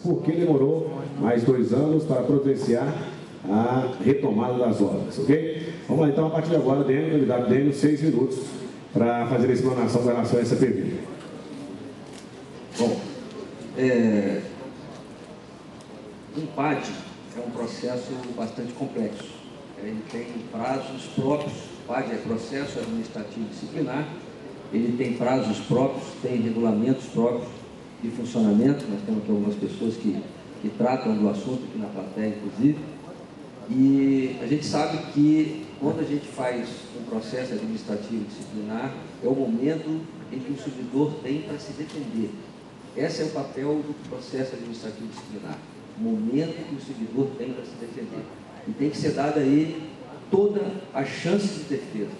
por que demorou mais 2 anos para providenciar a retomada das obras, ok? Vamos lá, então, a partir de agora, candidato Dênio, 6 minutos para fazer a explanação com relação a essa PV. Bom, um PAD é um processo bastante complexo. Ele tem prazos próprios. O PAD é processo administrativo disciplinar. Ele tem prazos próprios, tem regulamentos próprios de funcionamento. Nós temos aqui algumas pessoas que tratam do assunto aqui na plateia, inclusive. E a gente sabe que quando a gente faz um processo administrativo disciplinar, é o momento em que o servidor tem para se defender. Esse é o papel do processo administrativo disciplinar. O momento em que o servidor tem para se defender. E tem que ser dada a ele toda a chance de defesa,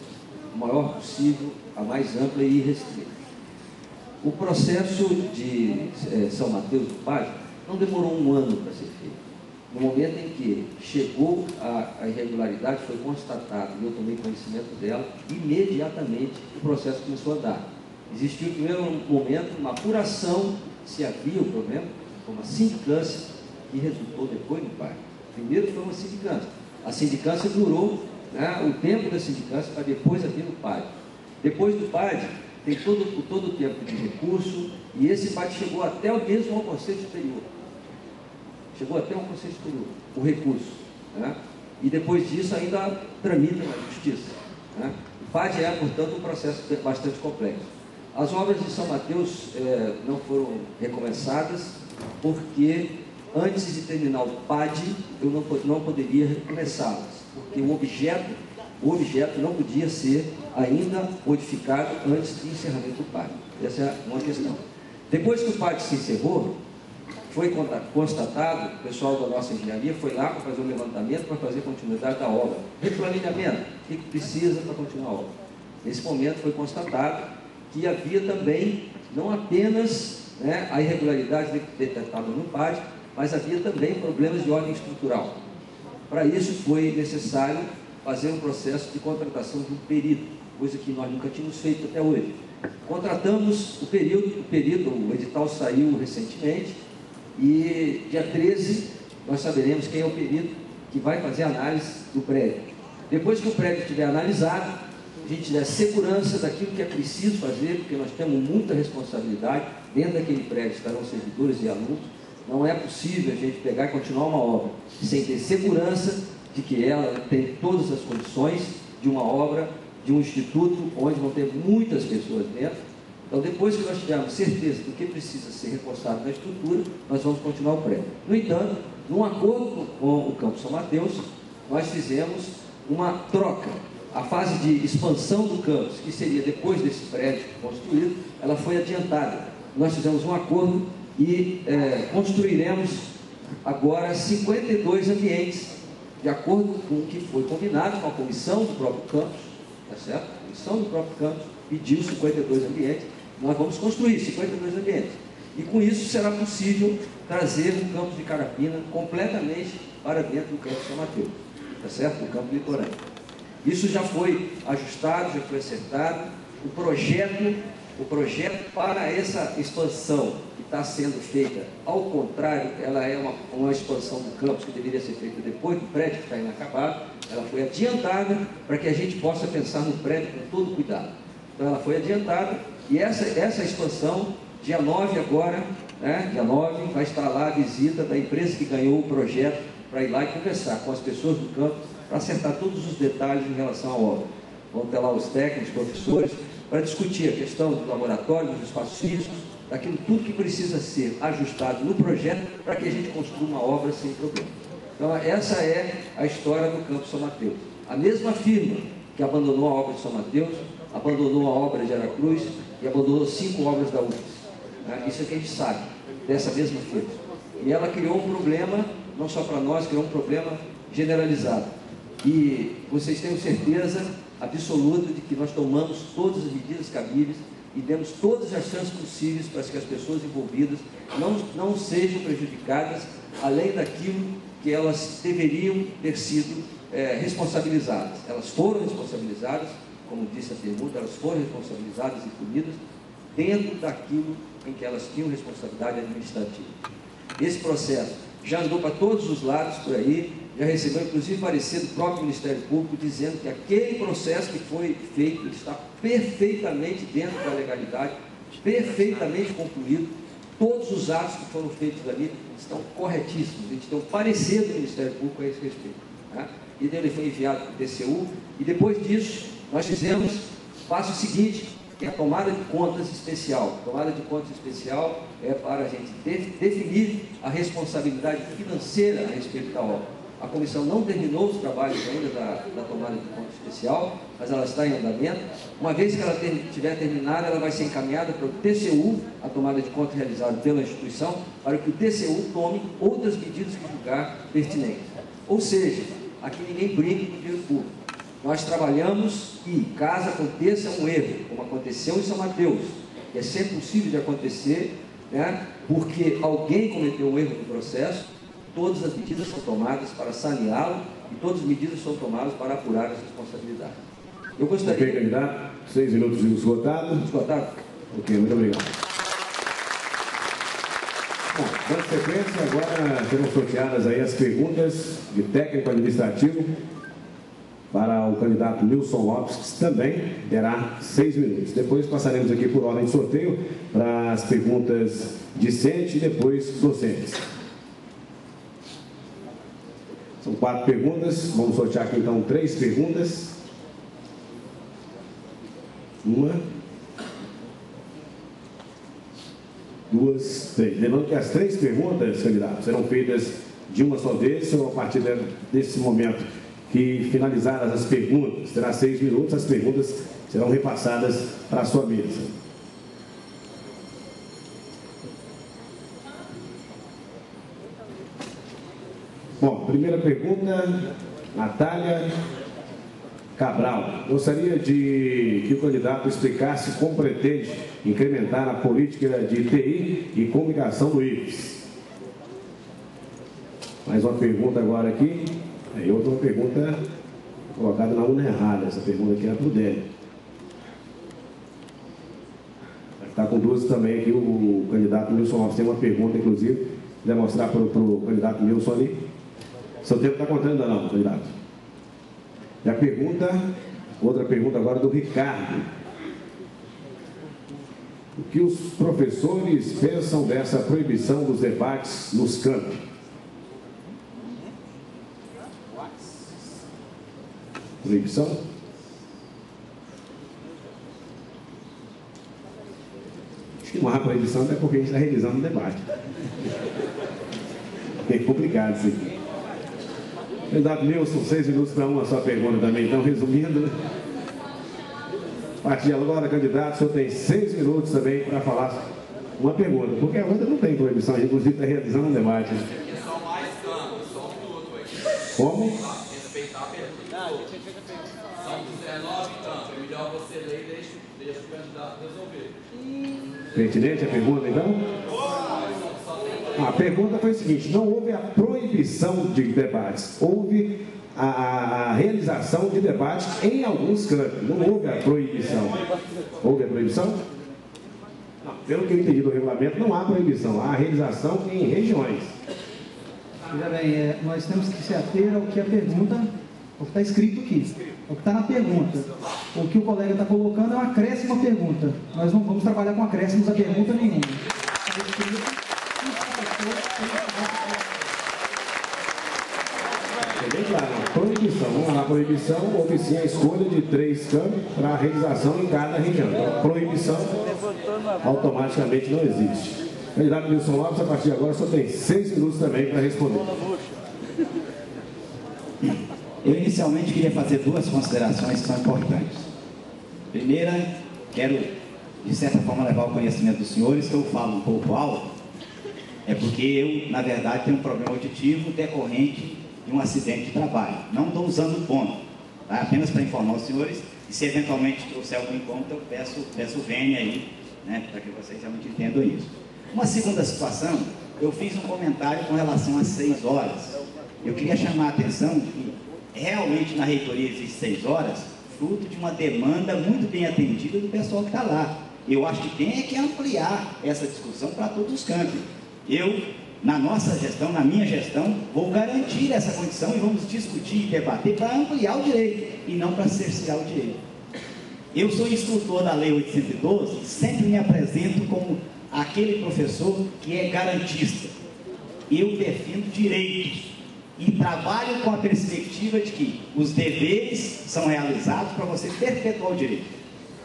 o maior possível, a mais ampla e irrestrita. O processo de São Mateus do PAD não demorou 1 ano para ser feito. No momento em que chegou a irregularidade, foi constatado, e eu tomei conhecimento dela, imediatamente o processo começou a andar. Existiu, no primeiro momento, uma apuração se havia o problema, uma sindicância, que resultou depois no PAD. Primeiro foi uma sindicância. A sindicância durou, né, o tempo da sindicância para depois havia no PAD. Depois do PAD, tem todo o tempo de recurso, e esse PAD chegou até o mesmo ao Conselho Superior. Chegou até o Conselho Superior, o recurso. Né? E depois disso ainda tramita na Justiça. Né? O PAD é, portanto, um processo bastante complexo. As obras de São Mateus não foram recomeçadas, porque antes de terminar o PAD, eu não poderia recomeçá-las, porque o objeto não podia ser ainda modificado antes do encerramento do PAD. Essa é uma questão. Depois que o PAD se encerrou, foi constatado, o pessoal da nossa engenharia foi lá para fazer um levantamento, para fazer continuidade da obra. Replanejamento, o que precisa para continuar a obra. Nesse momento foi constatado que havia também, não apenas, né, a irregularidade detectada no PAD, mas havia também problemas de ordem estrutural. Para isso foi necessário fazer um processo de contratação de um perito, coisa que nós nunca tínhamos feito até hoje. Contratamos o perito, o edital saiu recentemente, e dia 13 nós saberemos quem é o perito que vai fazer a análise do prédio. Depois que o prédio estiver analisado, a gente tiver segurança daquilo que é preciso fazer, porque nós temos muita responsabilidade, dentro daquele prédio estarão servidores e alunos. Não é possível a gente pegar e continuar uma obra sem ter segurança de que ela tem todas as condições de uma obra, de um instituto, onde vão ter muitas pessoas dentro. Então, depois que nós tivermos certeza do que precisa ser reforçado na estrutura, nós vamos continuar o prédio. No entanto, num acordo com o Campus São Mateus, nós fizemos uma troca. A fase de expansão do campus, que seria depois desse prédio construído, ela foi adiantada. Nós fizemos um acordo e construiremos agora 52 ambientes, de acordo com o que foi combinado com a comissão do próprio campus, tá certo? A comissão do próprio campus pediu 52 ambientes, nós vamos construir 52 ambientes. E com isso será possível trazer o campus de Carapina completamente para dentro do campus São Mateus, tá certo? O campus litorâneo. Isso já foi ajustado, já foi acertado. O projeto para essa expansão que está sendo feita, ao contrário, ela é uma expansão do campus que deveria ser feita depois do prédio que está inacabado. Ela foi adiantada para que a gente possa pensar no prédio com todo cuidado. Então ela foi adiantada e essa expansão, dia 9 agora, né, dia 9, vai estar lá a visita da empresa que ganhou o projeto para ir lá e conversar com as pessoas do campus para acertar todos os detalhes em relação à obra. Vão ter lá os técnicos, professores, para discutir a questão do laboratório, dos espaços físicos, daquilo tudo que precisa ser ajustado no projeto para que a gente construa uma obra sem problema. Então, essa é a história do Campus São Mateus. A mesma firma que abandonou a obra de São Mateus, abandonou a obra de Aracruz e abandonou 5 obras da UFES. Isso é que a gente sabe, dessa mesma firma. E ela criou um problema, não só para nós, criou um problema generalizado. E vocês tenham certeza absoluta de que nós tomamos todas as medidas cabíveis e demos todas as chances possíveis para que as pessoas envolvidas não sejam prejudicadas, além daquilo que elas deveriam ter sido responsabilizadas. Elas foram responsabilizadas, como disse a pergunta, elas foram responsabilizadas e punidas dentro daquilo em que elas tinham responsabilidade administrativa. Esse processo já andou para todos os lados por aí, já recebeu inclusive parecer do próprio Ministério Público dizendo que aquele processo que foi feito está perfeitamente dentro da legalidade, perfeitamente concluído. Todos os atos que foram feitos ali estão corretíssimos. A gente tem um parecer do Ministério Público a esse respeito. Tá? E ele foi enviado para o TCU, e depois disso nós fizemos o passo seguinte, que é a tomada de contas especial. A tomada de contas especial é para a gente definir a responsabilidade financeira a respeito da obra. A comissão não terminou os trabalhos ainda da tomada de conta especial, mas ela está em andamento. Uma vez que ela estiver terminada, ela vai ser encaminhada para o TCU, a tomada de conta realizada pela instituição, para que o TCU tome outras medidas que julgar pertinentes. Ou seja, aqui ninguém brinca com o dinheiro público. Nós trabalhamos e, caso aconteça um erro, como aconteceu em São Mateus, que é sempre possível de acontecer, né, porque alguém cometeu um erro no processo, todas as medidas são tomadas para saneá-lo e todas as medidas são tomadas para apurar as responsabilidades. Eu gostaria... Ok, candidato. 6 minutos esgotados. Esgotado? Ok, muito obrigado. Bom, dando sequência, agora serão sorteadas aí as perguntas de técnico administrativo para o candidato Nilson Lopes, que também terá 6 minutos. Depois passaremos aqui por ordem de sorteio para as perguntas discentes e depois docentes. São 4 perguntas, vamos sortear aqui então 3 perguntas. 1, 2, 3. Lembrando que as 3 perguntas, candidato, serão feitas de uma só vez, ou a partir desse momento que finalizadas as perguntas, terá 6 minutos, as perguntas serão repassadas para a sua mesa. Bom, primeira pergunta, Natália Cabral. Gostaria de que o candidato explicasse como pretende incrementar a política de TI e comunicação do IFES. Mais uma pergunta agora aqui. Aí outra pergunta colocada na urna errada. Essa pergunta aqui era para o Délio. Está com 2 também aqui o candidato Nilson Lopes. Tem uma pergunta, inclusive, vai mostrar para o candidato Nilson ali. Seu tempo está contando ainda não, candidato. E a pergunta, outra pergunta agora do Ricardo. O que os professores pensam dessa proibição dos debates nos campi? Proibição? Acho que não há proibição, até porque a gente está realizando o debate. É complicado isso aqui. Candidato Nilson, 6 minutos para uma só pergunta também. Então, resumindo, a partir de agora, candidato, o senhor tem 6 minutos também para falar uma pergunta, porque a outra não tem proibição, a gente inclusive está realizando um debate. Só mais câmbio, só um minuto aí. Como? Respeitar a pergunta. São 19 câmbios, é melhor você ler e deixa o candidato resolver. Pertinente a pergunta, então? A pergunta foi a seguinte: não houve a proibição de debates, houve a realização de debates em alguns campos, não houve a proibição. Houve a proibição? Não, pelo que eu entendi do regulamento, não há proibição, há a realização em regiões. Veja bem, nós temos que se ater ao que a pergunta, o que está escrito aqui, o que está na pergunta. O que o colega está colocando é um acréscimo à pergunta. Nós não vamos trabalhar com acréscimos a pergunta nenhuma. É bem claro, proibição, não há proibição, houve sim a escolha de 3 campos para a realização em cada região. Então, proibição automaticamente não existe. Candidato Nilson Lopes, a partir de agora só tem 6 minutos também para responder. Eu inicialmente queria fazer 2 considerações que são importantes. Primeira, quero, de certa forma, levar ao conhecimento dos senhores, que eu falo um pouco alto, é porque eu, na verdade, tenho um problema auditivo decorrente de um acidente de trabalho. Não estou usando ponto, tá? Apenas para informar os senhores, e se eventualmente trouxer algum ponto, eu peço vênia aí, né, para que vocês realmente entendam isso. Uma segunda situação, eu fiz um comentário com relação às 6 horas. Eu queria chamar a atenção que realmente na reitoria existe 6 horas, fruto de uma demanda muito bem atendida do pessoal que está lá. Eu acho que tem que ampliar essa discussão para todos os campos. Eu na nossa gestão, na minha gestão, vou garantir essa condição e vamos discutir e debater para ampliar o direito e não para cercear o direito. Eu sou instrutor da Lei 812 e sempre me apresento como aquele professor que é garantista. Eu defendo direitos e trabalho com a perspectiva de que os deveres são realizados para você perpetuar o direito.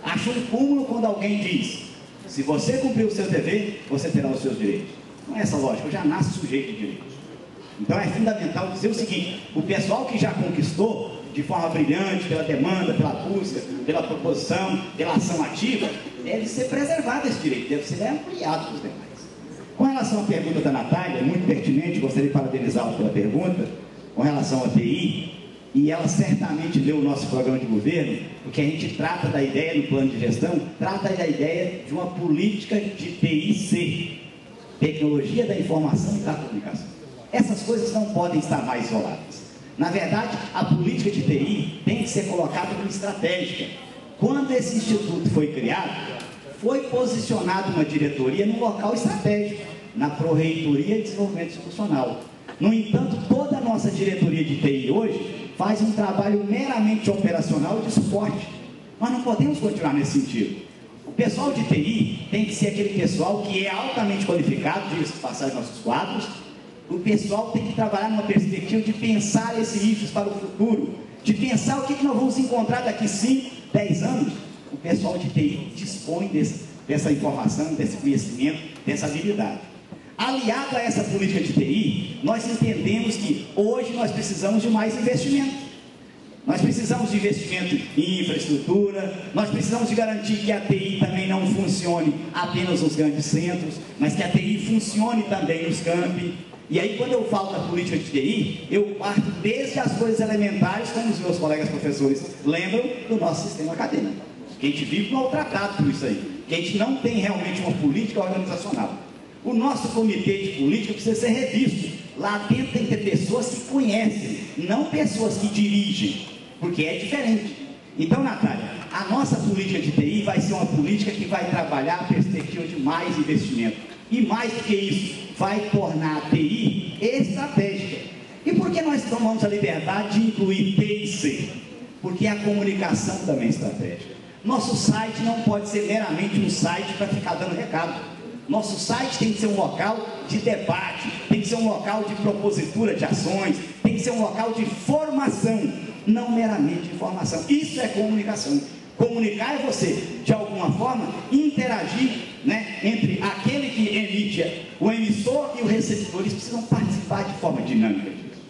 Acho um cúmulo quando alguém diz: se você cumprir o seu dever, você terá os seus direitos. Não é essa lógica, eu já nasço sujeito de direitos. Então é fundamental dizer o seguinte: o pessoal que já conquistou de forma brilhante, pela demanda, pela busca, pela proposição, pela ação ativa, deve ser preservado esse direito, deve ser ampliado para os demais. Com relação à pergunta da Natália, muito pertinente, gostaria de parabenizá-la pela pergunta, com relação à TI, e ela certamente leu o nosso programa de governo, porque a gente trata da ideia no plano de gestão, trata da ideia de uma política de TIC, Tecnologia da Informação e da Comunicação. Essas coisas não podem estar mais isoladas. Na verdade, a política de TI tem que ser colocada como estratégica. Quando esse instituto foi criado, foi posicionada uma diretoria num local estratégico, na Pró-Reitoria de Desenvolvimento Institucional. No entanto, toda a nossa diretoria de TI hoje faz um trabalho meramente operacional de suporte. Nós não podemos continuar nesse sentido. O pessoal de TI tem que ser aquele pessoal que é altamente qualificado, diga-se de passagem nossos quadros. O pessoal tem que trabalhar numa perspectiva de pensar esse IFES para o futuro, de pensar o que nós vamos encontrar daqui 5, 10 anos. O pessoal de TI dispõe dessa informação, desse conhecimento, dessa habilidade. Aliado a essa política de TI, nós entendemos que hoje nós precisamos de mais investimento. Nós precisamos de investimento em infraestrutura, nós precisamos de garantir que a TI também não funcione apenas nos grandes centros, mas que a TI funcione também nos campi. E aí, quando eu falo da política de TI, eu parto desde as coisas elementares, como os meus colegas professores lembram, do nosso sistema acadêmico. Que a gente vive maltratado por isso aí, que a gente não tem realmente uma política organizacional. O nosso comitê de política precisa ser revisto. Lá dentro tem que ter pessoas que conhecem, não pessoas que dirigem, porque é diferente. Então, Natália, a nossa política de TI vai ser uma política que vai trabalhar a perspectiva de mais investimento. E mais do que isso, vai tornar a TI estratégica. E por que nós tomamos a liberdade de incluir TIC? Porque a comunicação também é estratégica. Nosso site não pode ser meramente um site para ficar dando recado. Nosso site tem que ser um local de debate, tem que ser um local de propositura de ações, tem que ser um local de formação, não meramente informação. Isso é comunicação. Comunicar é você, de alguma forma, interagir, né, entre aquele que emite, o emissor e o receptor. Eles precisam participar de forma dinâmica disso.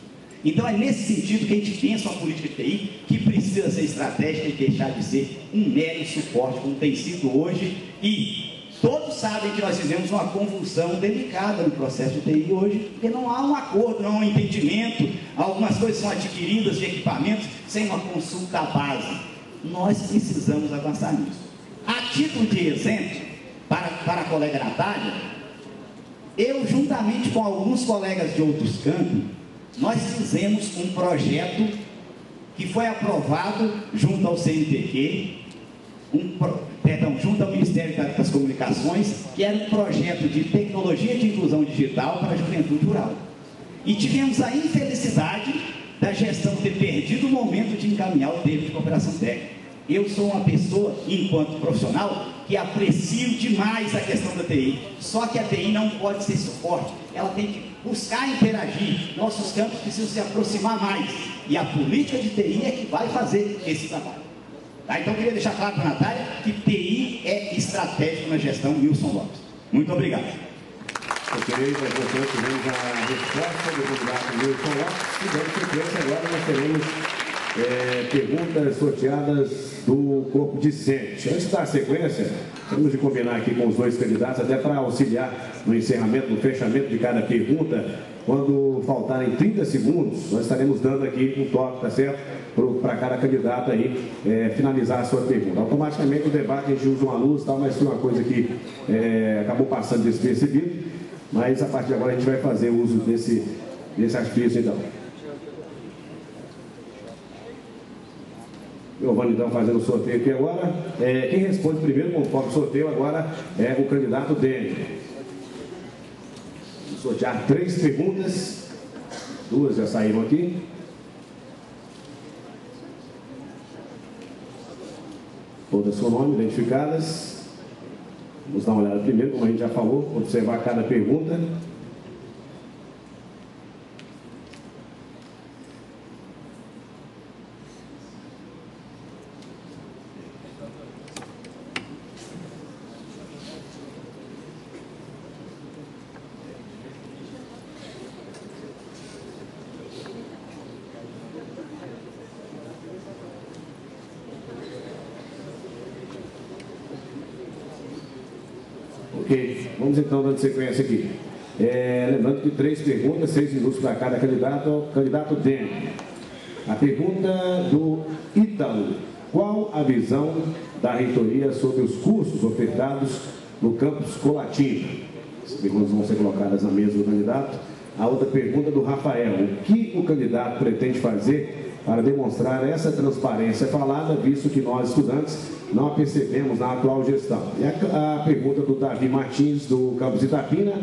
Então é nesse sentido que a gente pensa uma política de TI que precisa ser estratégica e deixar de ser um mero suporte, como tem sido hoje. E todos sabem que nós fizemos uma convulsão delicada no processo de TI hoje, porque não há um acordo, não há um entendimento, algumas coisas são adquiridas de equipamentos sem uma consulta à base. Nós precisamos avançar nisso. A título de exemplo, para a colega Natália, eu juntamente com alguns colegas de outros campos, nós fizemos um projeto que foi aprovado junto ao CNPq, junto ao Ministério das Comunicações, que era um projeto de tecnologia de inclusão digital para a juventude rural. E tivemos a infelicidade da gestão ter perdido o momento de encaminhar o termo de cooperação técnica. Eu sou uma pessoa, enquanto profissional, que aprecio demais a questão da TI, só que a TI não pode ser suporte, ela tem que buscar interagir, nossos campos precisam se aproximar mais, e a política de TI é que vai fazer esse trabalho. Tá? Então eu queria deixar claro para a Natália que TI é estratégico na gestão Wilson Lopes. Muito obrigado. Ok, nós tivemos a resposta do candidato Wilson Lopes, e dando sequência agora nós teremos perguntas sorteadas do corpo discente. Antes da sequência, temos de combinar aqui com os dois candidatos, até para auxiliar no encerramento, no fechamento de cada pergunta. Quando faltarem 30 segundos, nós estaremos dando aqui um toque, tá certo? Para cada candidato aí finalizar a sua pergunta. Automaticamente o debate a gente usa uma luz, tal, mas foi uma coisa que acabou passando despercebido, mas a partir de agora a gente vai fazer uso desse artifício então. Giovanni, então, fazendo o sorteio aqui agora. Quem responde primeiro, conforme o sorteio, agora é o candidato Dênio. sortear 3 perguntas. 2 já saíram aqui. Todas com nome, identificadas. Vamos dar uma olhada primeiro, como a gente já falou, observar cada pergunta. Ok, vamos então dando sequência aqui. Lembrando que 3 perguntas, 6 minutos para cada candidato. Candidato Dênio. A pergunta do Ítalo: qual a visão da reitoria sobre os cursos ofertados no campus Colatina? As perguntas vão ser colocadas na mesa do candidato. A outra pergunta do Rafael: o que o candidato pretende fazer para demonstrar essa transparência falada, visto que nós, estudantes, não a percebemos na atual gestão? E a pergunta do Davi Martins, do campus Itapina: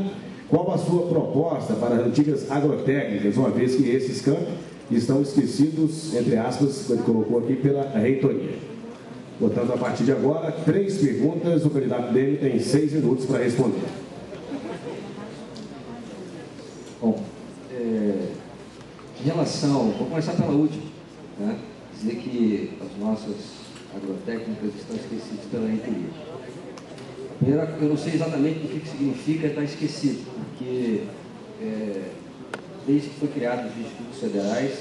qual a sua proposta para as antigas agrotécnicas, uma vez que esses campos estão esquecidos, entre aspas, ele colocou aqui, pela reitoria? Portanto, a partir de agora, 3 perguntas, o candidato dele tem 6 minutos para responder. Bom, em relação, vou começar pela última, né? Dizer que as nossas agrotécnicas estão esquecidas pela reitoria. Primeiro, eu não sei exatamente o que significa estar esquecido, porque desde que foi criado os institutos federais,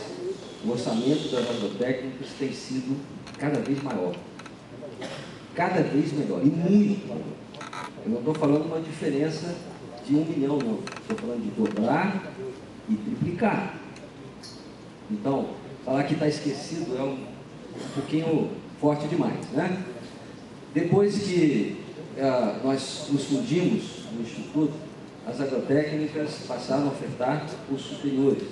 o orçamento das agrotécnicas tem sido cada vez maior, cada vez melhor, e muito maior. Eu não estou falando de uma diferença de 1 milhão, não. Estou falando de dobrar e triplicar. Então, falar que está esquecido é um pouquinho forte demais, né? Depois que nós nos fundimos no Instituto, as agrotécnicas passaram a ofertar cursos superiores.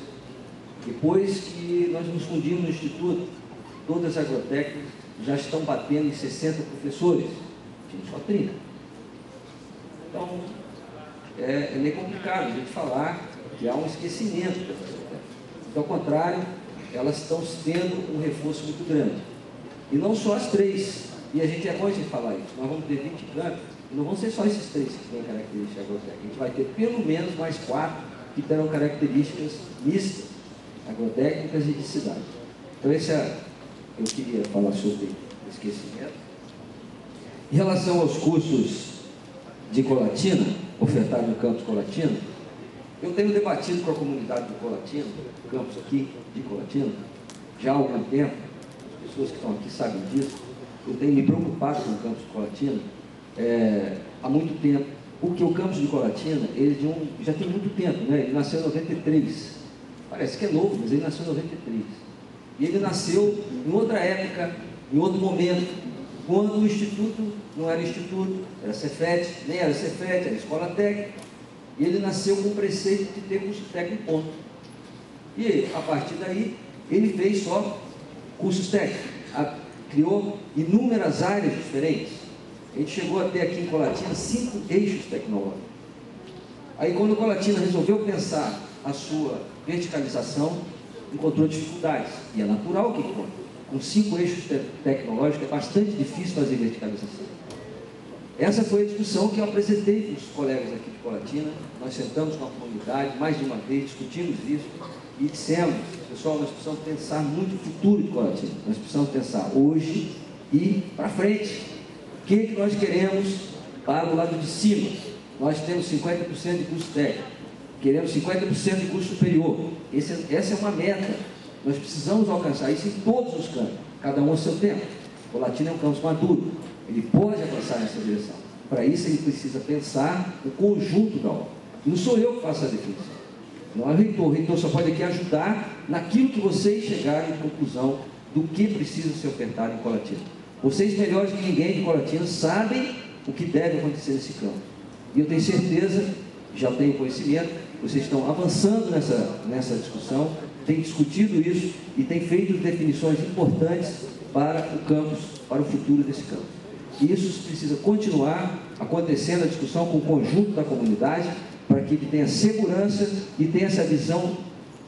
Depois que nós nos fundimos no Instituto, todas as agrotécnicas já estão batendo em 60 professores, tinha só 30. Então, é meio complicado a gente falar que há um esquecimento das agrotécnicas. Então, ao contrário, elas estão tendo um reforço muito grande. E não só as 3. E a gente é bom de falar isso. Nós vamos ter 20 campos, e não vão ser só esses 3 que têm características agrotécnicas. A gente vai ter pelo menos mais 4 que terão características mistas, agrotécnicas e de cidade. Então, esse eu queria falar sobre esquecimento. Em relação aos cursos de Colatina, ofertados no campus Colatina, eu tenho debatido com a comunidade do Colatina, do campus aqui de Colatina, já há algum tempo. As pessoas que estão aqui sabem disso. Eu tenho me preocupado com o campus de Colatina há muito tempo, porque o campus de Colatina, ele já tem muito tempo, né? Ele nasceu em 93, parece que é novo, mas ele nasceu em 93, e ele nasceu em outra época, em outro momento, quando o Instituto não era Instituto, era Cefet, nem era Cefet, era Escola Técnica, e ele nasceu com o preceito de ter curso técnico, ponto. E a partir daí, ele fez só cursos técnicos, criou inúmeras áreas diferentes. A gente chegou a ter aqui em Colatina 5 eixos tecnológicos. Aí, quando a Colatina resolveu pensar a sua verticalização, encontrou dificuldades. E é natural que com 5 eixos tecnológicos é bastante difícil fazer verticalização. Essa foi a discussão que eu apresentei para os colegas aqui de Colatina. Nós sentamos com a comunidade mais de uma vez, discutimos isso e dissemos: pessoal, nós precisamos pensar muito no futuro de Colatina. Nós precisamos pensar hoje e para frente. O que nós queremos para o lado de cima? Nós temos 50% de curso técnico, queremos 50% de curso superior. Essa é uma meta. Nós precisamos alcançar isso em todos os campos, cada um ao seu tempo. Colatina é um campus maduro, ele pode avançar nessa direção. Para isso, ele precisa pensar o conjunto da obra. Não sou eu que faço a definição, não é o reitor. O reitor só pode aqui ajudar naquilo que vocês chegarem à conclusão do que precisa ser ofertado em Colatina. Vocês, melhores que ninguém de Colatina, sabem o que deve acontecer nesse campo. E eu tenho certeza, já tenho conhecimento, vocês estão avançando nessa discussão, têm discutido isso e têm feito definições importantes para o campus, para o futuro desse campus. E isso precisa continuar acontecendo, a discussão com o conjunto da comunidade, para que ele tenha segurança e tenha essa visão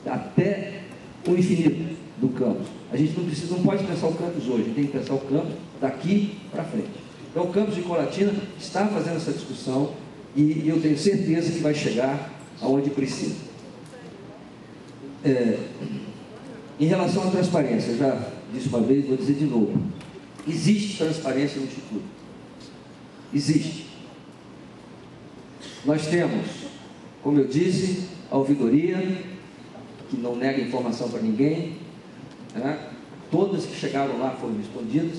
até o infinito do campus. A gente não pode pensar o campus hoje, a gente tem que pensar o campus daqui para frente. Então, o campus de Colatina está fazendo essa discussão e eu tenho certeza que vai chegar aonde precisa. Em relação à transparência, eu já disse uma vez, vou dizer de novo. Existe transparência no Instituto. Existe. Nós temos, como eu disse, a ouvidoria, que não nega informação para ninguém, né? Todas que chegaram lá foram respondidas,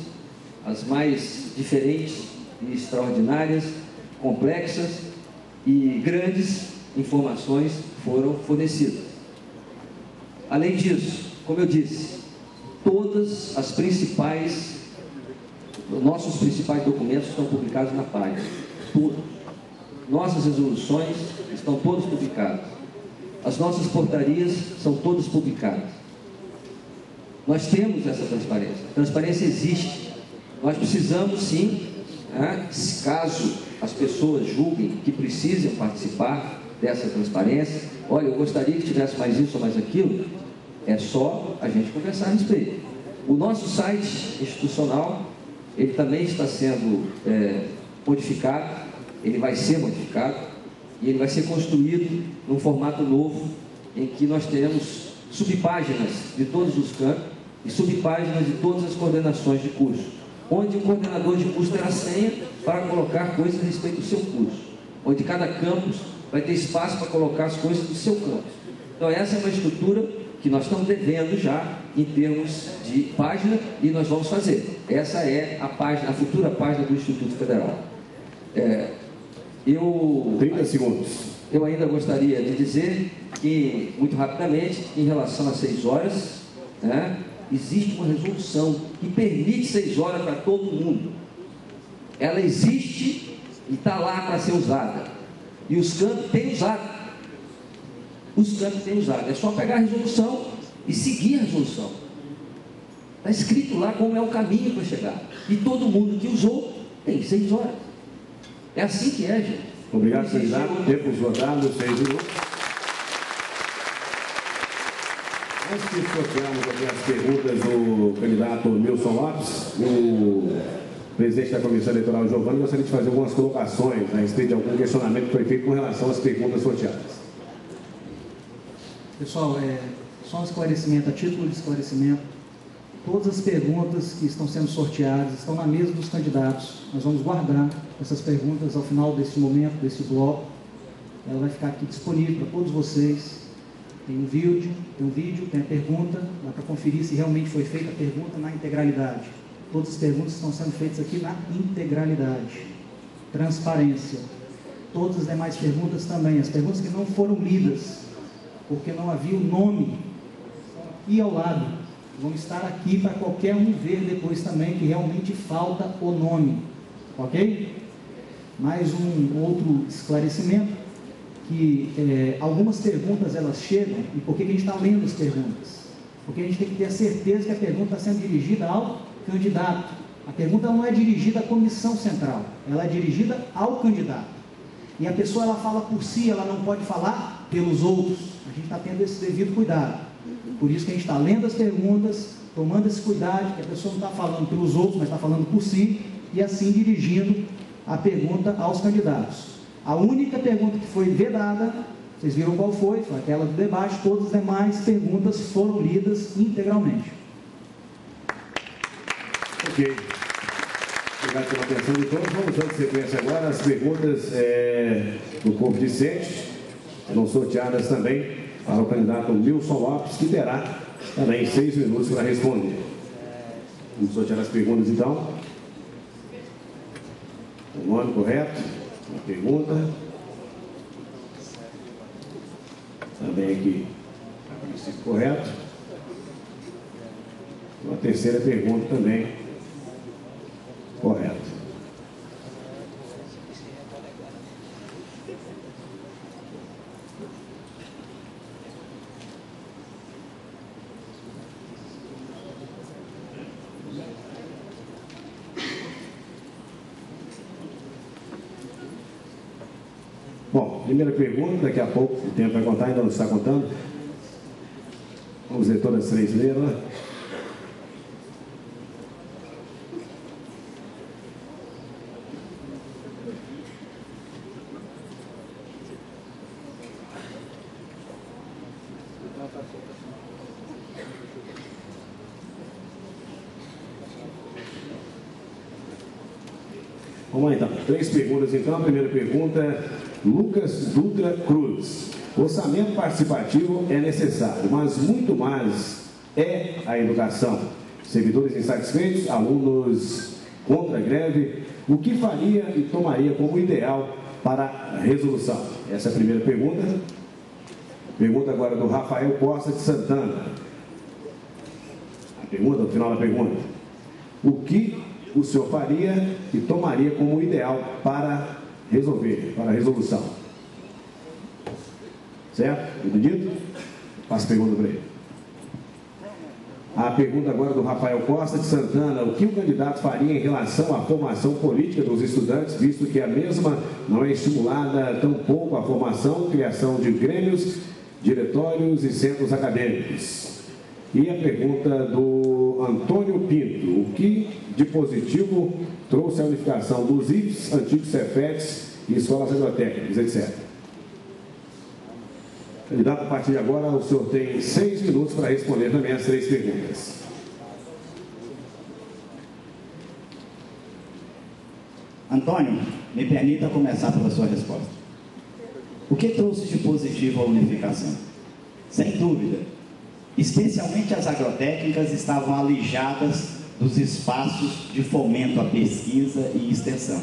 as mais diferentes e extraordinárias, complexas e grandes informações foram fornecidas. Além disso, como eu disse, todas as principais, nossos principais documentos estão publicados na página, todos. Nossas resoluções estão todas publicadas. As nossas portarias são todas publicadas. Nós temos essa transparência. A transparência existe. Nós precisamos, sim, caso as pessoas julguem que precisam participar dessa transparência, olha, eu gostaria que tivesse mais isso ou mais aquilo, é só a gente conversar a respeito. O nosso site institucional, ele também está sendo modificado, ele vai ser modificado e ele vai ser construído num formato novo, em que nós teremos subpáginas de todos os campos e subpáginas de todas as coordenações de curso, onde o coordenador de curso terá senha para colocar coisas a respeito do seu curso, onde cada campus vai ter espaço para colocar as coisas do seu campus. Então essa é uma estrutura que nós estamos devendo já em termos de página e nós vamos fazer. Essa é a página, a futura página do Instituto Federal. 30 segundos. Eu ainda gostaria de dizer que, muito rapidamente, em relação às 6 horas, existe uma resolução que permite 6 horas para todo mundo. Ela existe e está lá para ser usada. E os campos têm usado. Os campos têm usado. É só pegar a resolução e seguir a resolução. Está escrito lá como é o caminho para chegar. E todo mundo que usou tem 6 horas. É assim que é, gente. Obrigado, candidato. Tempo esgotado, 6 minutos. Antes de sortearmos aqui as perguntas do candidato Milson Lopes, o presidente da Comissão Eleitoral, Giovanni, gostaria de fazer algumas colocações a respeito de algum questionamento que foi feito com relação às perguntas sorteadas. Pessoal, só um esclarecimento, a título de esclarecimento, todas as perguntas que estão sendo sorteadas estão na mesa dos candidatos. Nós vamos guardar essas perguntas ao final desse momento, desse bloco. Ela vai ficar aqui disponível para todos vocês. Tem um vídeo, tem a pergunta, dá para conferir se realmente foi feita a pergunta na integralidade. Todas as perguntas estão sendo feitas aqui na integralidade. Transparência. Todas as demais perguntas também, as perguntas que não foram lidas, porque não havia o nome, e ao lado, vão estar aqui para qualquer um ver depois também, que realmente falta o nome, ok? Mais um outro esclarecimento, que algumas perguntas elas chegam, e por que a gente está lendo as perguntas? Porque a gente tem que ter a certeza que a pergunta está sendo dirigida ao candidato. A pergunta não é dirigida à comissão central, ela é dirigida ao candidato. E a pessoa ela fala por si, ela não pode falar pelos outros. A gente está tendo esse devido cuidado. Por isso que a gente está lendo as perguntas, tomando esse cuidado, que a pessoa não está falando pelos outros, mas está falando por si, e assim dirigindo a pergunta aos candidatos. A única pergunta que foi vedada, vocês viram qual foi aquela do debate, todas as demais perguntas foram lidas integralmente. Ok. Obrigado pela atenção de todos. Vamos dando sequência agora às perguntas do corpo discente, serão sorteadas também para o candidato Milson Lopes, que terá também 6 minutos para responder. Vamos sortear as perguntas então. O nome correto, a pergunta. Também aqui, o princípio correto. A terceira pergunta também correta. Bom, primeira pergunta, daqui a pouco o tempo vai contar, ainda não está contando. Vamos ver todas as 3 primeiras, né? Vamos lá então, 3 perguntas então. A primeira pergunta é Lucas Dutra Cruz. Orçamento participativo é necessário, mas muito mais é a educação. Servidores insatisfeitos, alunos contra a greve. O que faria e tomaria como ideal para a resolução? Essa é a primeira pergunta. Pergunta agora do Rafael Costa de Santana. A pergunta, no final da pergunta. O que o senhor faria e tomaria como ideal para resolver, para a resolução? Certo? Entendido? Faça a pergunta para ele. A pergunta agora do Rafael Costa de Santana. O que o candidato faria em relação à formação política dos estudantes, visto que a mesma não é estimulada tão pouco a formação, criação de grêmios, diretórios e centros acadêmicos? E a pergunta do Antônio Pinto. O que de positivo trouxe a unificação dos IFES, antigos Cefetes e escolas agrotécnicas, etc. Candidato, a partir de agora, o senhor tem 6 minutos para responder também as 3 perguntas. Antônio, me permita começar pela sua resposta. O que trouxe de positivo a unificação? Sem dúvida, especialmente as agrotécnicas estavam alijadas dos espaços de fomento à pesquisa e extensão.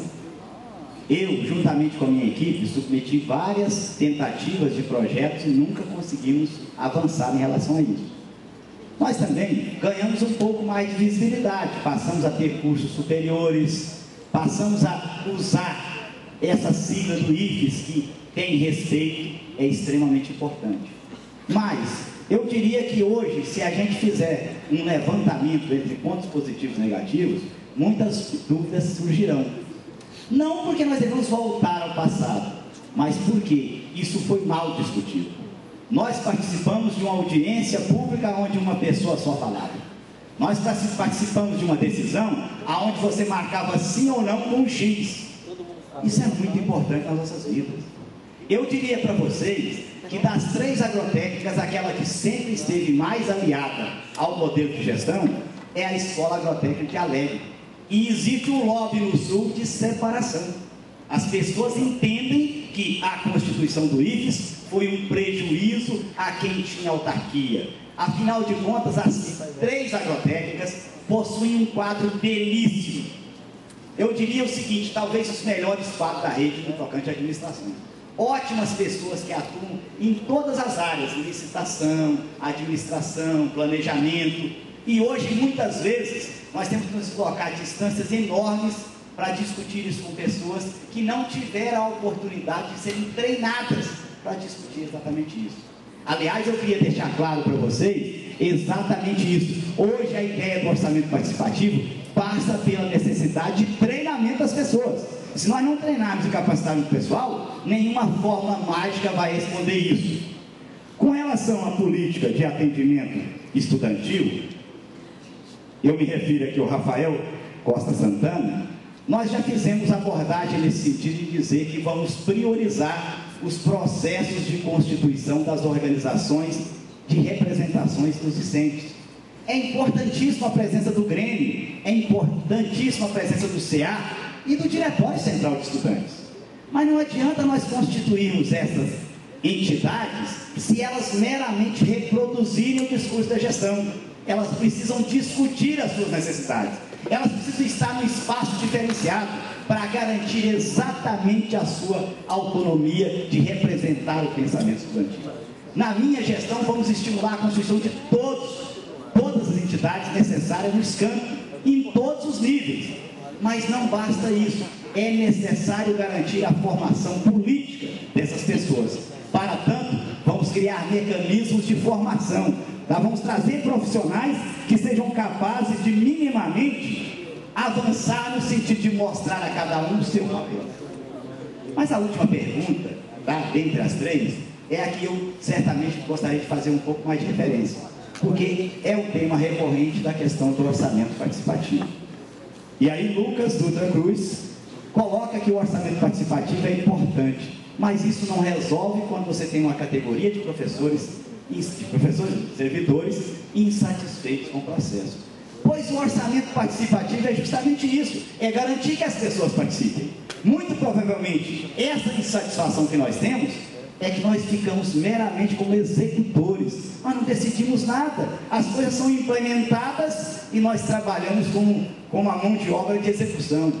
Eu, juntamente com a minha equipe, submeti várias tentativas de projetos e nunca conseguimos avançar em relação a isso. Nós também ganhamos um pouco mais de visibilidade, passamos a ter cursos superiores, passamos a usar essa sigla do IFES, que tem respeito, é extremamente importante. Mas eu diria que hoje, se a gente fizer um levantamento entre pontos positivos e negativos, muitas dúvidas surgirão. Não porque nós devemos voltar ao passado, mas porque isso foi mal discutido. Nós participamos de uma audiência pública onde uma pessoa só falava. Nós participamos de uma decisão onde você marcava sim ou não com um X. Isso é muito importante nas nossas vidas. Eu diria para vocês que das 3 agrotécnicas, aquela que sempre esteve mais aliada ao modelo de gestão é a Escola Agrotécnica de Alegre. E existe um lobby no Sul de separação. As pessoas entendem que a Constituição do IFES foi um prejuízo a quem tinha autarquia. Afinal de contas, as 3 agrotécnicas possuem um quadro belíssimo. Eu diria o seguinte, talvez os melhores quadros da rede no tocante à administração. Ótimas pessoas que atuam em todas as áreas, licitação, administração, planejamento. E hoje, muitas vezes, nós temos que nos colocar a distâncias enormes para discutir isso com pessoas que não tiveram a oportunidade de serem treinadas para discutir exatamente isso. Aliás, eu queria deixar claro para vocês exatamente isso. Hoje, a ideia do orçamento participativo passa pela necessidade de treinamento das pessoas. Se nós não treinarmos e capacitarmos o pessoal, nenhuma fórmula mágica vai responder isso. Com relação à política de atendimento estudantil, eu me refiro aqui ao Rafael Costa Santana, nós já fizemos abordagem nesse sentido de dizer que vamos priorizar os processos de constituição das organizações de representações dos discentes. É importantíssima a presença do Grêmio, é importantíssima a presença do CA e do Diretório Central de Estudantes. Mas não adianta nós constituirmos essas entidades se elas meramente reproduzirem o discurso da gestão. Elas precisam discutir as suas necessidades. Elas precisam estar num espaço diferenciado para garantir exatamente a sua autonomia de representar o pensamento estudantil. Na minha gestão, vamos estimular a constituição de todas as entidades necessárias no SCAMP, em todos os níveis. Mas não basta isso. É necessário garantir a formação política dessas pessoas. Para tanto, vamos criar mecanismos de formação. Vamos trazer profissionais que sejam capazes de minimamente avançar no sentido de mostrar a cada um o seu papel. Mas a última pergunta tá? Dentre as três, é a que eu certamente gostaria de fazer um pouco mais de referência, porque é o tema recorrente da questão do orçamento participativo. E aí Lucas Dutra Cruz coloca que o orçamento participativo é importante, mas isso não resolve quando você tem uma categoria de professores, servidores insatisfeitos com o processo. Pois o orçamento participativo é justamente isso, é garantir que as pessoas participem. Muito provavelmente, essa insatisfação que nós temos é que nós ficamos meramente como executores, nós não decidimos nada, as coisas são implementadas e nós trabalhamos como a mão de obra de execução.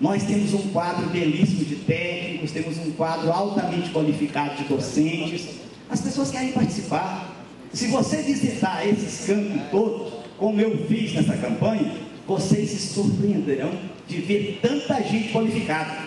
Nós temos um quadro belíssimo de técnicos, temos um quadro altamente qualificado de docentes, as pessoas querem participar. Se você visitar esses campos todos, como eu fiz nessa campanha, vocês se surpreenderão de ver tanta gente qualificada.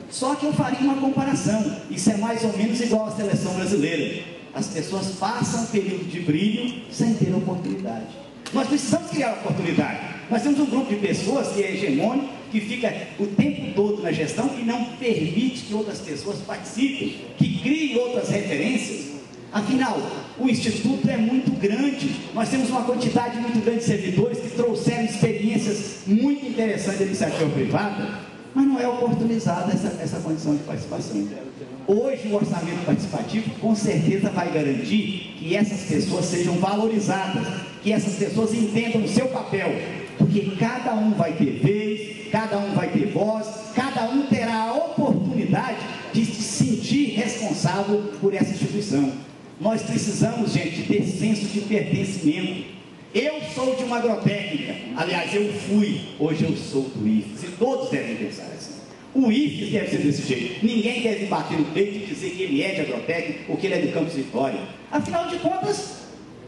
Só que eu faria uma comparação, isso é mais ou menos igual à seleção brasileira. As pessoas passam um período de brilho sem ter oportunidade. Nós precisamos criar oportunidade. Nós temos um grupo de pessoas que é hegemônico, que fica o tempo todo na gestão e não permite que outras pessoas participem, que criem outras referências. Afinal, o Instituto é muito grande, nós temos uma quantidade muito grande de servidores que trouxeram experiências muito interessantes da iniciativa privada, mas não é oportunizada essa condição de participação. Hoje o orçamento participativo com certeza vai garantir que essas pessoas sejam valorizadas, que essas pessoas entendam o seu papel, porque cada um vai ter vez, cada um vai ter voz, cada um terá a oportunidade de se sentir responsável por essa instituição. Nós precisamos, gente, ter senso de pertencimento. Eu sou de uma agrotécnica, aliás, eu fui, hoje eu sou do IFES, e todos devem pensar assim. O IFES deve ser desse jeito, ninguém deve bater no peito e dizer que ele é de agrotécnica ou que ele é do Campus Vitória. Afinal de contas,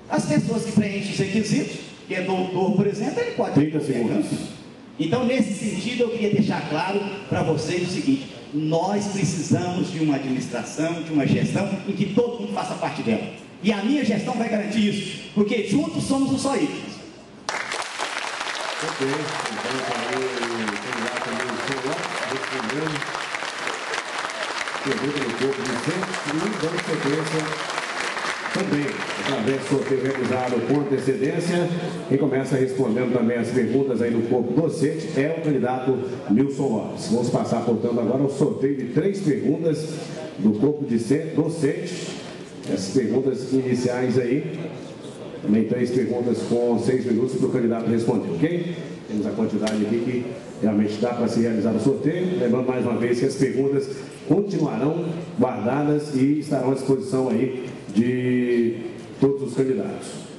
as pessoas que preenchem os requisitos, que é doutor, por exemplo, ele pode ter 30 segundos. Então, nesse sentido, eu queria deixar claro para vocês o seguinte: nós precisamos de uma administração, de uma gestão em que todo mundo faça parte dela. E a minha gestão vai garantir isso, porque juntos somos um só IFES. Ok, pergunta do corpo docente e dando sequência também, através do sorteio realizado com antecedência, quem começa respondendo também as perguntas aí do corpo docente é o candidato Nilson Lopes. Vamos passar, portanto, agora ao sorteio de 3 perguntas do corpo docente. Essas perguntas iniciais aí, também 3 perguntas com 6 minutos para o candidato responder, ok? Temos a quantidade aqui que realmente dá para se realizar o sorteio. Lembrando mais uma vez que as perguntas continuarão guardadas e estarão à disposição aí de todos os candidatos.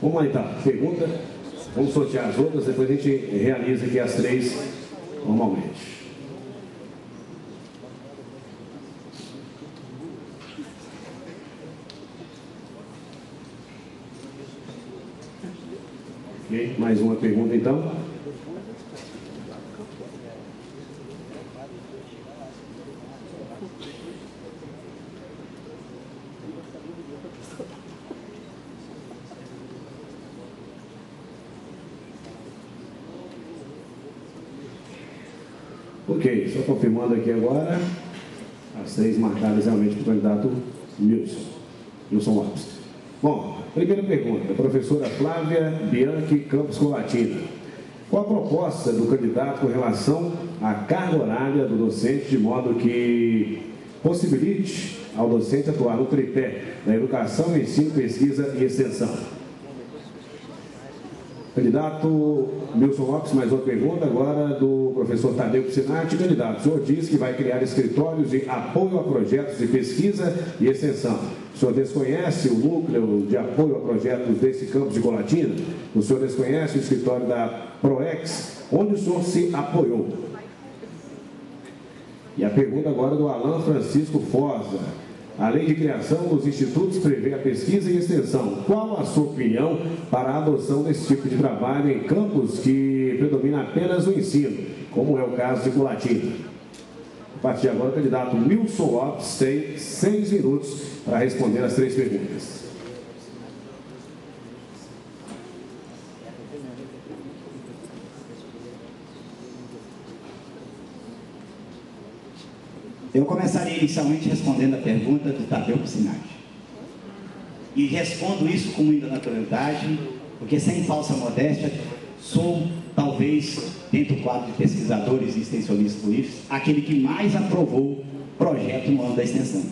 Vamos lá então, pergunta, vamos sortear as outras, depois a gente realiza aqui as 3 normalmente. Ok, mais uma pergunta então. Ok, só confirmando aqui agora, as 3 marcadas realmente para o candidato Nilson Lopes. Bom, primeira pergunta, professora Flávia Bianchi Campos Colatina. Qual a proposta do candidato com relação à carga horária do docente, de modo que possibilite ao docente atuar no tripé da educação, ensino, pesquisa e extensão? Candidato Nilson Lopes, mais uma pergunta agora do professor Tadeu Piscinati. Candidato, o senhor diz que vai criar escritórios de apoio a projetos de pesquisa e extensão. O senhor desconhece o núcleo de apoio a projetos desse campus de Colatina? O senhor desconhece o escritório da ProEx? Onde o senhor se apoiou? E a pergunta agora do Alan Francisco Fosa. A lei de criação dos institutos prevê a pesquisa e extensão. Qual a sua opinião para a adoção desse tipo de trabalho em campos que predomina apenas o ensino, como é o caso de Colatina? A partir de agora, o candidato Wilson Lopes tem 6 minutos para responder as 3 perguntas. Eu começaria inicialmente respondendo a pergunta do Tadeu Piscinati. E respondo isso com muita naturalidade, porque sem falsa modéstia, sou, talvez, dentro do quadro de pesquisadores e extensionistas políticos, aquele que mais aprovou projeto no ano da extensão.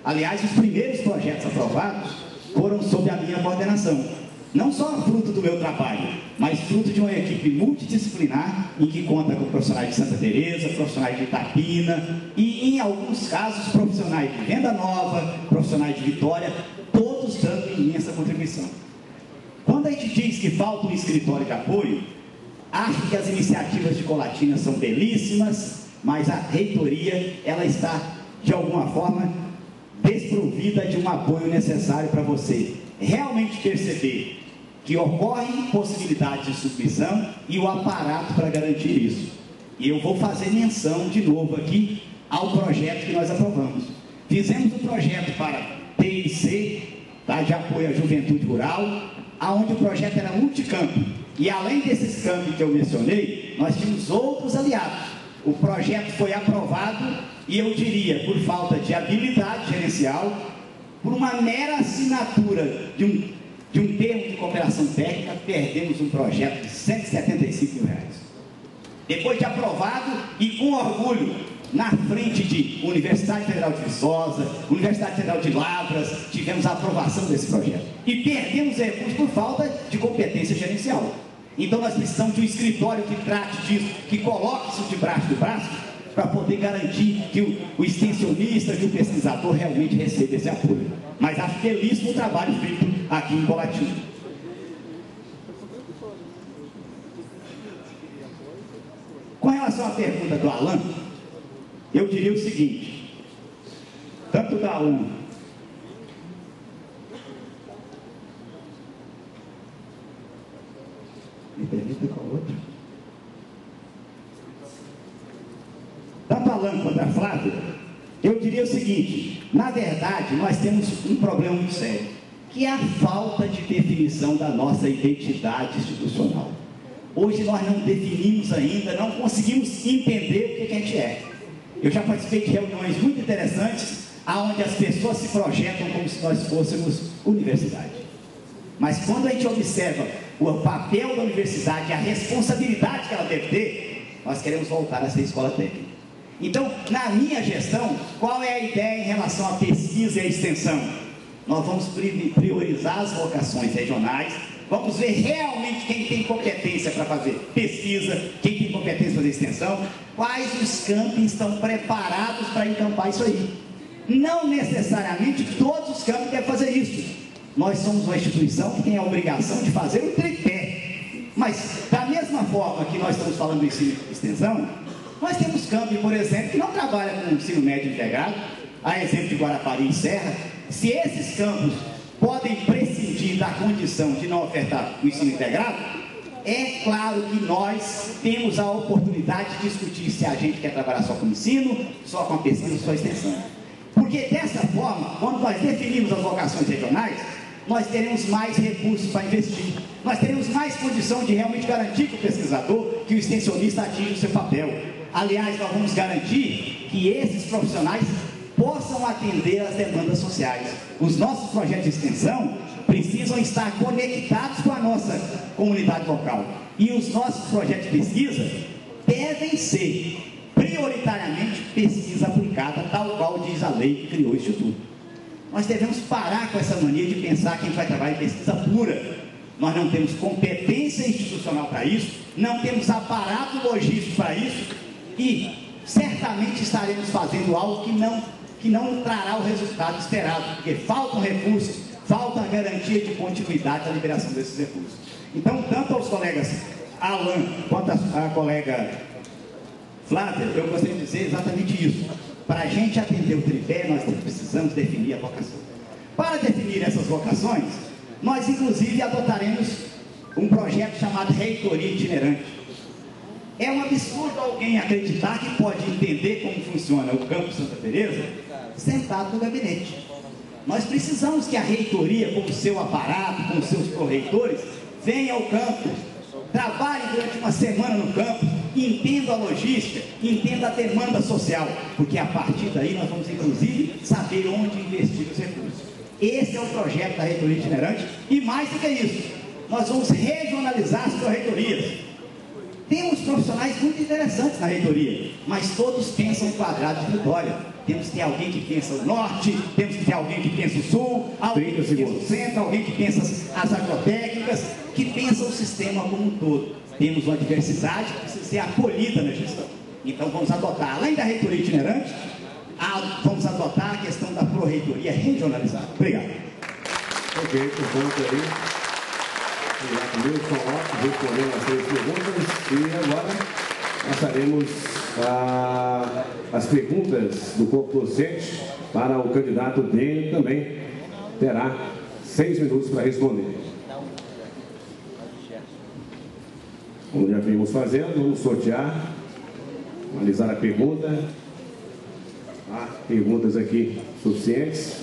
Aliás, os primeiros projetos aprovados foram sob a minha coordenação. Não só fruto do meu trabalho, mas fruto de uma equipe multidisciplinar em que conta com profissionais de Santa Teresa, profissionais de Itapina e, em alguns casos, profissionais de Venda Nova, profissionais de Vitória, todos dando imensa contribuição. Quando a gente diz que falta um escritório de apoio, acho que as iniciativas de Colatina são belíssimas, mas a reitoria, ela está, de alguma forma, desprovida de um apoio necessário para você realmente perceber que ocorrem possibilidades de submissão e o aparato para garantir isso. E eu vou fazer menção de novo aqui ao projeto que nós aprovamos. Fizemos um projeto para TIC, tá, de apoio à juventude rural, onde o projeto era multicampo. E além desses campos que eu mencionei, nós tínhamos outros aliados. O projeto foi aprovado e eu diria, por falta de habilidade gerencial, por uma mera assinatura de um termo de cooperação técnica, perdemos um projeto de R$175 mil. Depois de aprovado e com orgulho, na frente de Universidade Federal de Viçosa, Universidade Federal de Lavras, tivemos a aprovação desse projeto. E perdemos recursos por falta de competência gerencial. Então nós precisamos de um escritório que trate disso, que coloque isso debaixo do braço, para poder garantir que o extensionista, que o pesquisador realmente receba esse apoio. Mas acho belíssimo o trabalho feito aqui em Colatina. Com relação à pergunta do Alan, eu diria o seguinte, tanto da Alan me permita qual outro? Tanto a Alan quanto a Flávia, eu diria o seguinte, na verdade, nós temos um problema muito sério, que é a falta de definição da nossa identidade institucional. Hoje nós não definimos ainda, não conseguimos entender o que a gente é. Eu já participei de reuniões muito interessantes, onde as pessoas se projetam como se nós fôssemos universidade. Mas quando a gente observa o papel da universidade e a responsabilidade que ela deve ter, nós queremos voltar a ser escola técnica. Então, na minha gestão, qual é a ideia em relação à pesquisa e à extensão? Nós vamos priorizar as vocações regionais, vamos ver realmente quem tem competência para fazer pesquisa, quem tem competência para fazer extensão, quais os campos estão preparados para encampar isso aí. Não necessariamente todos os campos devem fazer isso. Nós somos uma instituição que tem a obrigação de fazer o tripé. Mas, da mesma forma que nós estamos falando do ensino e extensão, nós temos campos, por exemplo, que não trabalham com o ensino médio integrado, a exemplo de Guarapari e Serra. Se esses campos podem prescindir da condição de não ofertar o ensino integrado, é claro que nós temos a oportunidade de discutir se a gente quer trabalhar só com ensino, só com a pesquisa, só a extensão. Porque dessa forma, quando nós definimos as vocações regionais, nós teremos mais recursos para investir. Nós teremos mais condição de realmente garantir que o pesquisador, que o extensionista atinja o seu papel. Aliás, nós vamos garantir que esses profissionais possam atender às demandas sociais. Os nossos projetos de extensão precisam estar conectados com a nossa comunidade local. E os nossos projetos de pesquisa devem ser prioritariamente pesquisa aplicada, tal qual diz a lei que criou o Instituto. Nós devemos parar com essa mania de pensar que a gente vai trabalhar em pesquisa pura. Nós não temos competência institucional para isso, não temos aparato logístico para isso e certamente estaremos fazendo algo que não trará o resultado esperado, porque faltam recursos, falta a garantia de continuidade da liberação desses recursos. Então, tanto aos colegas Alan quanto a colega Flávia, eu gostaria de dizer exatamente isso. Para a gente atender o tripé, nós precisamos definir a vocação. Para definir essas vocações, nós inclusive adotaremos um projeto chamado Reitoria Itinerante. É um absurdo alguém acreditar que pode entender como funciona o campus Santa Teresa sentado no gabinete. Nós precisamos que a reitoria, com o seu aparato, com os seus pró-reitores, venha ao campus, trabalhe durante uma semana no campus, entenda a logística, entenda a demanda social, porque a partir daí nós vamos inclusive saber onde investir os recursos. Esse é o projeto da reitoria itinerante, e mais do que isso, nós vamos regionalizar as pró-reitorias. Temos profissionais muito interessantes na reitoria, mas todos pensam no quadrado de Vitória. Temos que ter alguém que pensa o norte, temos que ter alguém que pensa o sul, alguém que pensa o centro, alguém que pensa as agrotécnicas, que pensa o sistema como um todo. Temos uma diversidade que precisa ser acolhida na gestão. Então vamos adotar, além da reitoria itinerante, vamos adotar a questão da pró-reitoria regionalizada. Obrigado. Ok, portanto aí, Milton Lopes respondendo as 3 perguntas, e agora passaremos as perguntas do corpo docente para o candidato dele, também terá 6 minutos para responder. Como já vimos fazendo, vamos sortear, analisar a pergunta. Há perguntas aqui suficientes.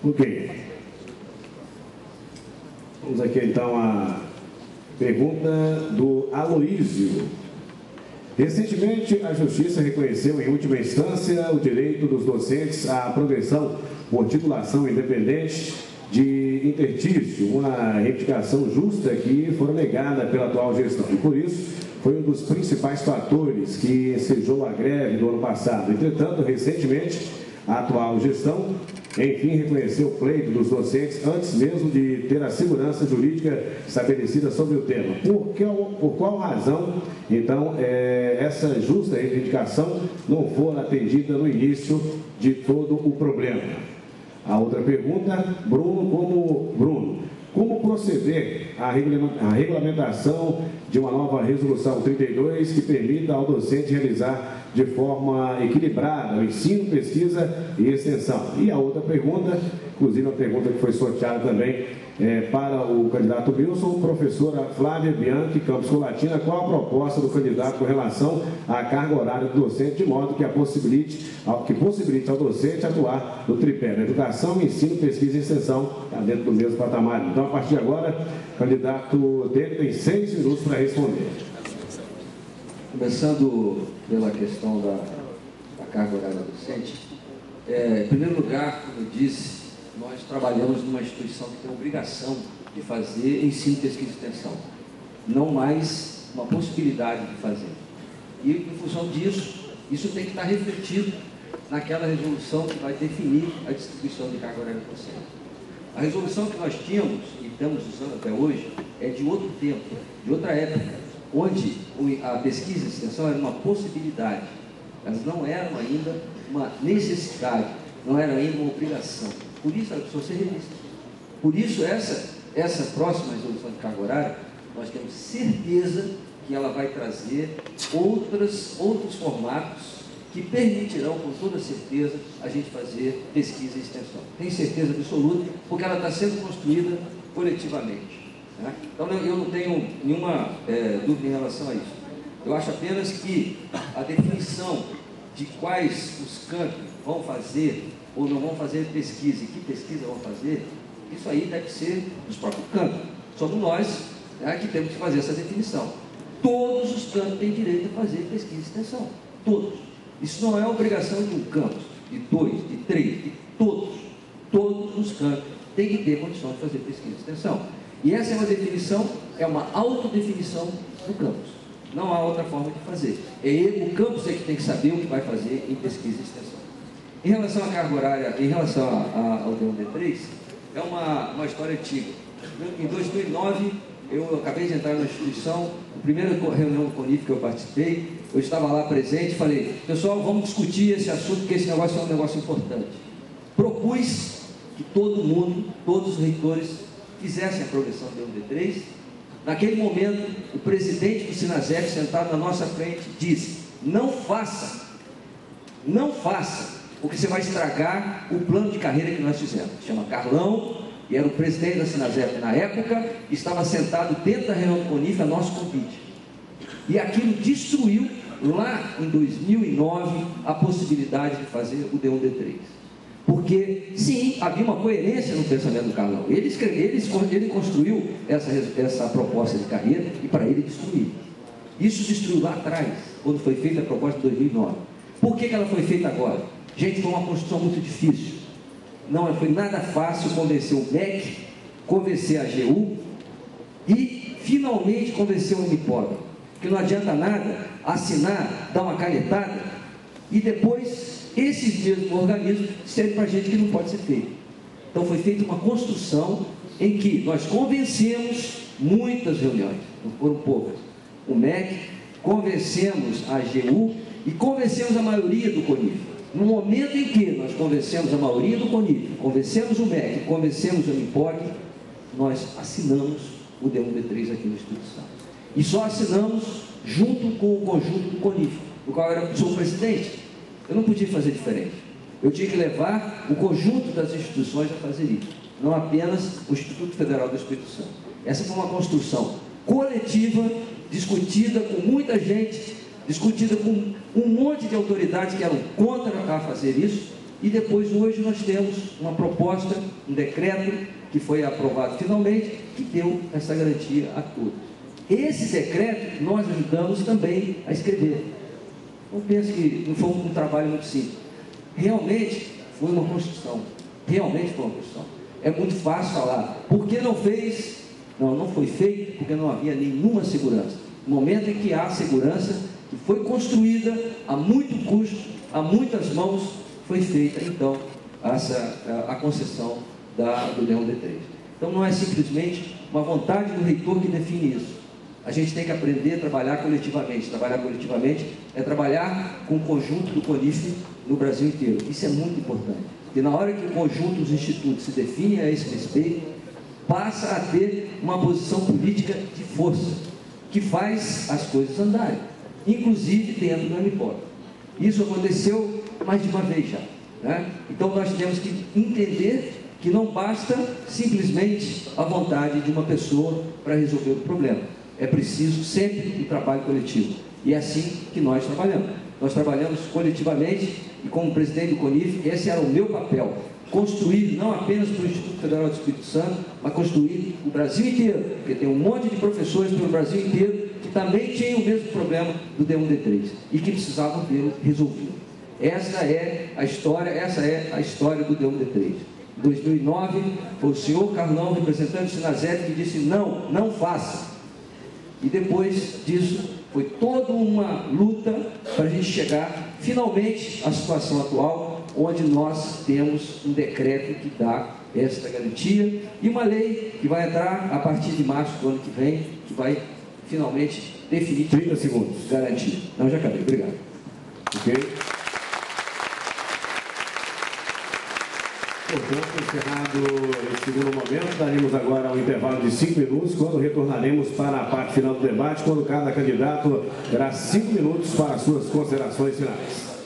Ok. Vamos aqui então à pergunta do Aloísio. Recentemente, a Justiça reconheceu em última instância o direito dos docentes à progressão por titulação independente de interstício, uma reivindicação justa que foi negada pela atual gestão. E por isso, foi um dos principais fatores que ensejou a greve do ano passado. Entretanto, recentemente, a atual gestão, enfim, reconheceu o pleito dos docentes antes mesmo de ter a segurança jurídica estabelecida sobre o tema. Por qual razão, então, essa justa reivindicação não foi atendida no início de todo o problema? A outra pergunta, Bruno, como proceder à regulamentação de uma nova resolução 32 que permita ao docente realizar de forma equilibrada o ensino, pesquisa e extensão? E a outra pergunta, inclusive uma pergunta que foi sorteada também para o candidato Wilson, professora Flávia Bianchi, Campos Colatina, qual a proposta do candidato com relação à carga horária do docente, de modo que possibilite ao docente atuar no tripé da educação, ensino, pesquisa e extensão, está dentro do mesmo patamar. Então, a partir de agora, o candidato dele tem 6 minutos para responder. Começando pela questão da carga horária docente, em primeiro lugar, como eu disse, nós trabalhamos numa instituição que tem a obrigação de fazer ensino, pesquisa e extensão, não mais uma possibilidade de fazer. E, em função disso, isso tem que estar refletido naquela resolução que vai definir a distribuição de carga horária docente. A resolução que nós tínhamos e estamos usando até hoje é de outro tempo, de outra época, onde a pesquisa e extensão era uma possibilidade, elas não eram ainda uma necessidade, não era ainda uma obrigação. Por isso ela precisou ser revista. Por isso essa próxima resolução de carga horária, nós temos certeza que ela vai trazer outros formatos que permitirão, com toda certeza, a gente fazer pesquisa e extensão. Tenho certeza absoluta, porque ela está sendo construída coletivamente. Né? Então, eu não tenho nenhuma dúvida em relação a isso. Eu acho apenas que a definição de quais os campos vão fazer ou não vão fazer pesquisa e que pesquisa vão fazer, Isso aí deve ser dos próprios campos. Somos nós, né, que temos que fazer essa definição. Todos os campos têm direito a fazer pesquisa e extensão. Todos. Isso não é obrigação de um campus, de 2, de 3, de todos. Todos os campos têm que ter condição de fazer pesquisa e extensão. E essa é uma definição, é uma autodefinição do campus. Não há outra forma de fazer. É ele, o campus é que tem que saber o que vai fazer em pesquisa e extensão. Em relação à carga horária, em relação ao D1D3, é uma história antiga. Em 2009, eu acabei de entrar na instituição, a primeira reunião do CONIF que eu participei, eu estava lá presente e falei, pessoal, vamos discutir esse assunto, porque esse negócio é um negócio importante. Propus que todo mundo, todos os reitores, fizessem a progressão do D1D3. Naquele momento, o presidente do Sinasep, sentado na nossa frente, disse, não faça, porque você vai estragar o plano de carreira que nós fizemos. Chama Carlão, e era o presidente da Sinasep na época, estava sentado dentro da reunião do CONIF a nosso convite. E aquilo destruiu, lá em 2009, a possibilidade de fazer o D1D3. Porque, sim, havia uma coerência no pensamento do Carlão. Ele construiu essa proposta de carreira e para ele destruir. Isso destruiu lá atrás, quando foi feita a proposta de 2009. Por que ela foi feita agora? Gente, foi uma construção muito difícil. Não foi nada fácil convencer o MEC, convencer a AGU e, finalmente, convencer o Unipod. Porque não adianta nada assinar, dar uma canetada e depois esses mesmos organismos servem para a gente que não pode ser feito. Então foi feita uma construção em que nós convencemos muitas reuniões, não foram poucas, o MEC, convencemos a AGU e convencemos a maioria do CONIF. No momento em que nós convencemos a maioria do CONIF, convencemos o MEC, convencemos o Unipod, nós assinamos o D1D3 aqui no Espírito Santo. E só assinamos junto com o conjunto do CONIF, do qual eu sou o presidente. Eu não podia fazer diferente. Eu tinha que levar o conjunto das instituições a fazer isso, não apenas o Instituto Federal do Espírito Santo. Essa foi uma construção coletiva, discutida com muita gente, discutida com um monte de autoridades que eram contra a fazer isso, e depois hoje nós temos uma proposta, um decreto que foi aprovado finalmente, que deu essa garantia a todos. Esse decreto nós ajudamos também a escrever. Não penso que não foi um trabalho muito simples. Realmente foi uma construção. Realmente foi uma construção. É muito fácil falar. Por que não fez? Não foi feito porque não havia nenhuma segurança. No momento em que há segurança, que foi construída a muito custo, a muitas mãos, foi feita então a concessão do D1D3. Então não é simplesmente uma vontade do reitor que define isso. A gente tem que aprender a trabalhar coletivamente. Trabalhar coletivamente é trabalhar com o conjunto do CONIF no Brasil inteiro. Isso é muito importante. Porque na hora que o conjunto dos institutos se define a esse respeito, passa a ter uma posição política de força, que faz as coisas andarem, inclusive dentro do Unipod. Isso aconteceu mais de uma vez já, né? Então nós temos que entender que não basta simplesmente a vontade de uma pessoa para resolver o problema. É preciso sempre um trabalho coletivo. E é assim que nós trabalhamos. Nós trabalhamos coletivamente e como presidente do CONIF, esse era o meu papel. Construir não apenas para o Instituto Federal do Espírito Santo, mas construir o Brasil inteiro, porque tem um monte de professores pelo Brasil inteiro que também tinham o mesmo problema do D1D3 e que precisavam tê-lo resolvido. Essa é a história do D1D3. Em 2009, foi o senhor Carlão, representante do Sinasep, que disse não faça. E depois disso, foi toda uma luta para a gente chegar, finalmente, à situação atual, onde nós temos um decreto que dá esta garantia e uma lei que vai entrar a partir de março do ano que vem, que vai finalmente definir 30 segundos. Garantia. Não, já acabei. Obrigado. Ok. Portanto, encerrado esse segundo momento, daremos agora um intervalo de 5 minutos, quando retornaremos para a parte final do debate, quando cada candidato terá 5 minutos para as suas considerações finais.